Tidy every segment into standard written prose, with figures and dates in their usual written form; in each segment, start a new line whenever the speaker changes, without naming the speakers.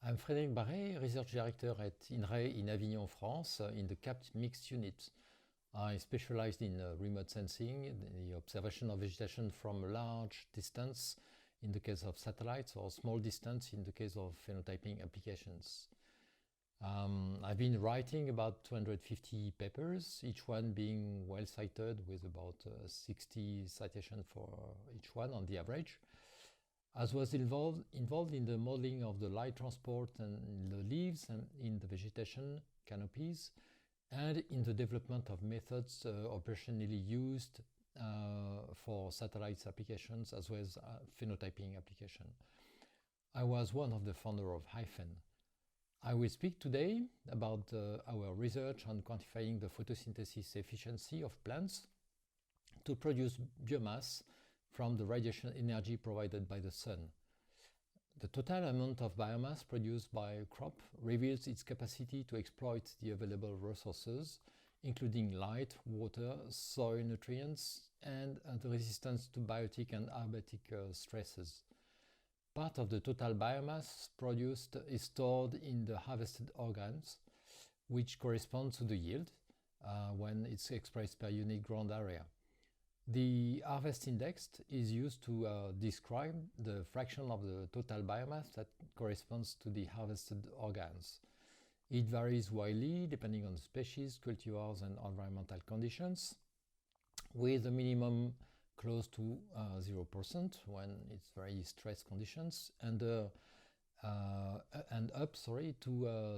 I'm Frédéric Barret, Research Director at INRAE in Avignon, France, in the CAPT Mixed Unit. I specialized in remote sensing, the observation of vegetation from a large distance in the case of satellites or small distance in the case of phenotyping applications. I've been writing about 250 papers, each one being well cited with about 60 citations for each one on the average. As was involved in the modeling of the light transport and the leaves and in the vegetation canopies, and in the development of methods operationally used for satellites applications as well as phenotyping application. I was one of the founders of HYPHEN. I will speak today about our research on quantifying the photosynthesis efficiency of plants to produce biomass from the radiation energy provided by the sun. The total amount of biomass produced by a crop reveals its capacity to exploit the available resources, including light, water, soil nutrients, and the resistance to biotic and abiotic stresses. Part of the total biomass produced is stored in the harvested organs, which corresponds to the yield when it's expressed per unit ground area. The harvest index is used to describe the fraction of the total biomass that corresponds to the harvested organs. It varies widely depending on the species, cultivars, and environmental conditions, with a minimum close to 0% when it's very stressed conditions, and up to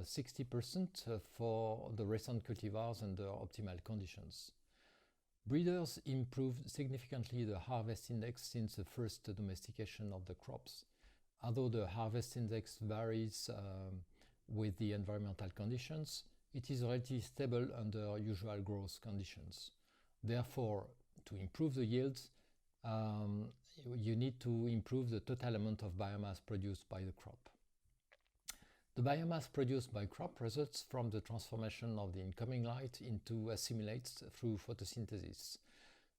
60% for the recent cultivars under optimal conditions. Breeders improved significantly the harvest index since the first domestication of the crops. Although the harvest index varies with the environmental conditions, it is relatively stable under usual growth conditions. Therefore, to improve the yields, you need to improve the total amount of biomass produced by the crop. The biomass produced by crop results from the transformation of the incoming light into assimilates through photosynthesis.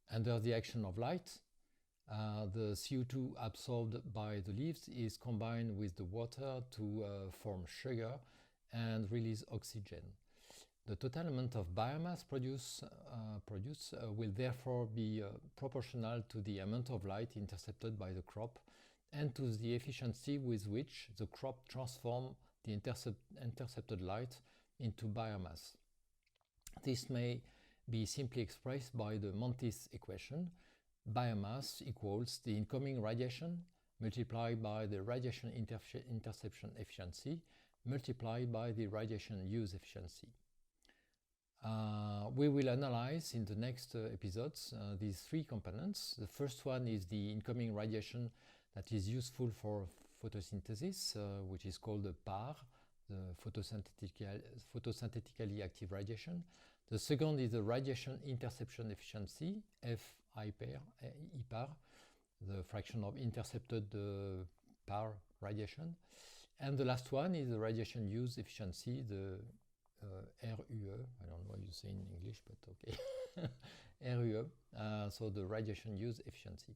Under the action of light, the CO2 absorbed by the leaves is combined with the water to form sugar and release oxygen. The total amount of biomass produced will therefore be proportional to the amount of light intercepted by the crop and to the efficiency with which the crop transforms the intercepted light into biomass. This may be simply expressed by the Montis equation. Biomass equals the incoming radiation multiplied by the radiation interception efficiency multiplied by the radiation use efficiency. We will analyze in the next episodes these three components. The first one is the incoming radiation that is useful for photosynthesis, which is called the PAR, the photosynthetically active radiation. The second is the radiation interception efficiency, FIPAR, the fraction of intercepted PAR radiation. And the last one is the radiation use efficiency, the RUE. I don't know what you say in English, but okay. RUE, so the radiation use efficiency.